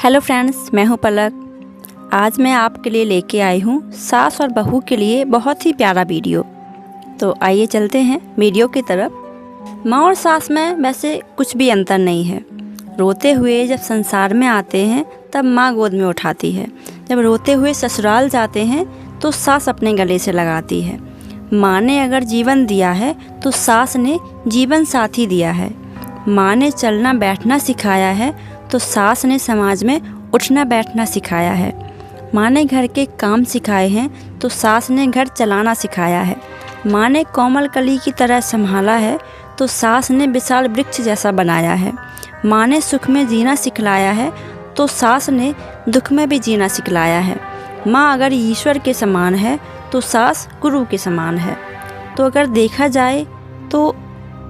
Hello friends, मैं हूं पलक। आज मैं आपके लिए लेके आई हूं सास और बहू के लिए बहुत ही प्यारा वीडियो। तो आइए चलते हैं वीडियो की तरफ। माँ और सास में वैसे कुछ भी अंतर नहीं है। रोते हुए जब संसार में आते हैं तब माँ गोद में उठाती है। जब रोते हुए ससुराल जाते हैं तो सास अपने गले से लगाती है। माँ ने अगर जीवन दिया है तो सास ने जीवन साथी दिया है। माँ ने चलना बैठना सिखाया है तो सास ने समाज में उठना बैठना सिखाया है। माँ ने घर के काम सिखाए हैं तो सास ने घर चलाना सिखाया है। माँ ने कोमल कली की तरह संभाला है तो सास ने विशाल वृक्ष जैसा बनाया है। माँ ने सुख में जीना सिखलाया है तो सास ने दुख में भी जीना सिखलाया है। माँ अगर ईश्वर के समान है तो सास गुरु के समान है। तो अगर देखा जाए तो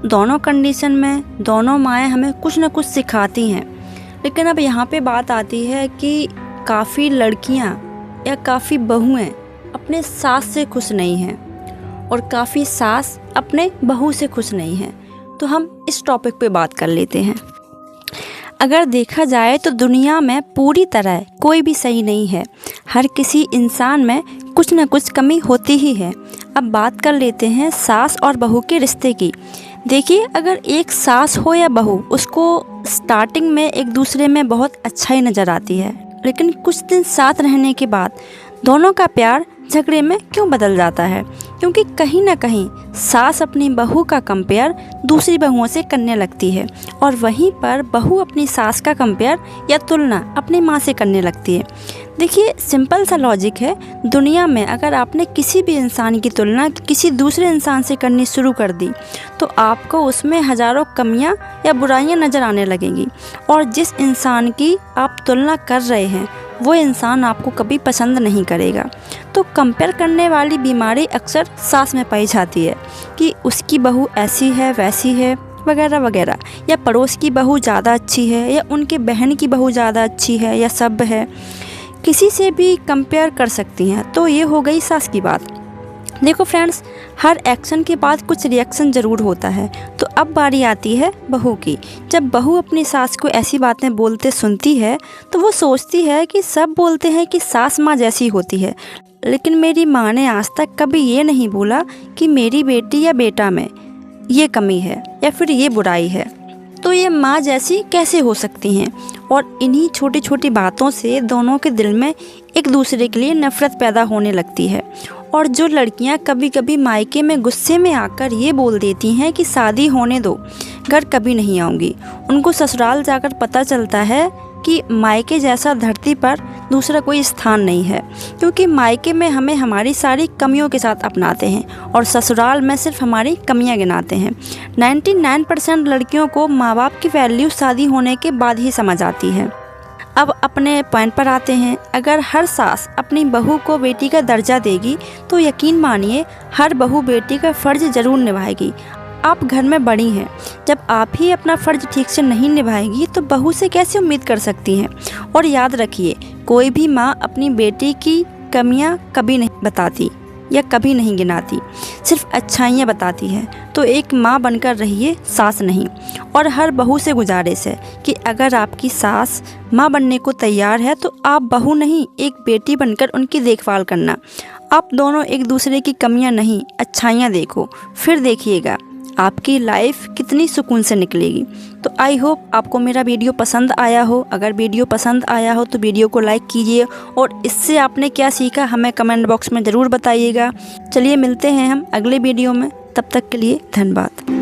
दोनों कंडीशन में दोनों माएँ हमें कुछ न कुछ सिखाती हैं। लेकिन अब यहाँ पे बात आती है कि काफ़ी लड़कियाँ या काफ़ी बहुएं अपने सास से खुश नहीं हैं और काफ़ी सास अपने बहू से खुश नहीं हैं। तो हम इस टॉपिक पे बात कर लेते हैं। अगर देखा जाए तो दुनिया में पूरी तरह कोई भी सही नहीं है। हर किसी इंसान में कुछ न कुछ कमी होती ही है। अब बात कर लेते हैं सास और बहू के रिश्ते की। देखिए, अगर एक सास हो या बहू, उसको स्टार्टिंग में एक दूसरे में बहुत अच्छा ही नज़र आती है, लेकिन कुछ दिन साथ रहने के बाद दोनों का प्यार झगड़े में क्यों बदल जाता है? क्योंकि कहीं ना कहीं सास अपनी बहू का कंपेयर दूसरी बहुओं से करने लगती है और वहीं पर बहू अपनी सास का कंपेयर या तुलना अपनी माँ से करने लगती है। देखिए, सिंपल सा लॉजिक है। दुनिया में अगर आपने किसी भी इंसान की तुलना किसी दूसरे इंसान से करनी शुरू कर दी तो आपको उसमें हज़ारों कमियां या बुराइयां नज़र आने लगेंगी और जिस इंसान की आप तुलना कर रहे हैं वो इंसान आपको कभी पसंद नहीं करेगा। तो कंपेयर करने वाली बीमारी अक्सर सास में पाई जाती है कि उसकी बहू ऐसी है वैसी है वगैरह वगैरह, या पड़ोस की बहू ज़्यादा अच्छी है या उनके बहन की बहू ज़्यादा अच्छी है या सब है, किसी से भी कंपेयर कर सकती हैं। तो ये हो गई सास की बात। देखो फ्रेंड्स, हर एक्शन के बाद कुछ रिएक्शन ज़रूर होता है। तो अब बारी आती है बहू की। जब बहू अपनी सास को ऐसी बातें बोलते सुनती है तो वो सोचती है कि सब बोलते हैं कि सास माँ जैसी होती है, लेकिन मेरी माँ ने आज तक कभी ये नहीं बोला कि मेरी बेटी या बेटा में ये कमी है या फिर ये बुराई है, तो ये माँ जैसी कैसे हो सकती हैं? और इन्हीं छोटी छोटी बातों से दोनों के दिल में एक दूसरे के लिए नफ़रत पैदा होने लगती है। और जो लड़कियां कभी कभी मायके में गुस्से में आकर ये बोल देती हैं कि शादी होने दो, घर कभी नहीं आऊँगी, उनको ससुराल जाकर पता चलता है कि मायके जैसा धरती पर दूसरा कोई स्थान नहीं है, क्योंकि मायके में हमें हमारी सारी कमियों के साथ अपनाते हैं और ससुराल में सिर्फ हमारी कमियां गिनाते हैं। 99% लड़कियों को माँ बाप की वैल्यू शादी होने के बाद ही समझ आती है। अब अपने पॉइंट पर आते हैं। अगर हर सास अपनी बहू को बेटी का दर्जा देगी तो यकीन मानिए हर बहू बेटी का फ़र्ज़ ज़रूर निभाएगी। आप घर में बड़ी हैं, जब आप ही अपना फ़र्ज़ ठीक से नहीं निभाएगी तो बहू से कैसे उम्मीद कर सकती हैं? और याद रखिए, कोई भी माँ अपनी बेटी की कमियां कभी नहीं बताती या कभी नहीं गिनाती, सिर्फ अच्छाइयाँ बताती है। तो एक माँ बनकर रहिए, सास नहीं। और हर बहू से गुजारिश है कि अगर आपकी सास माँ बनने को तैयार है तो आप बहू नहीं, एक बेटी बनकर उनकी देखभाल करना। आप दोनों एक दूसरे की कमियां नहीं, अच्छाइयाँ देखो, फिर देखिएगा आपकी लाइफ कितनी सुकून से निकलेगी। तो आई होप आपको मेरा वीडियो पसंद आया हो। अगर वीडियो पसंद आया हो तो वीडियो को लाइक कीजिए और इससे आपने क्या सीखा हमें कमेंट बॉक्स में ज़रूर बताइएगा। चलिए मिलते हैं हम अगले वीडियो में, तब तक के लिए धन्यवाद।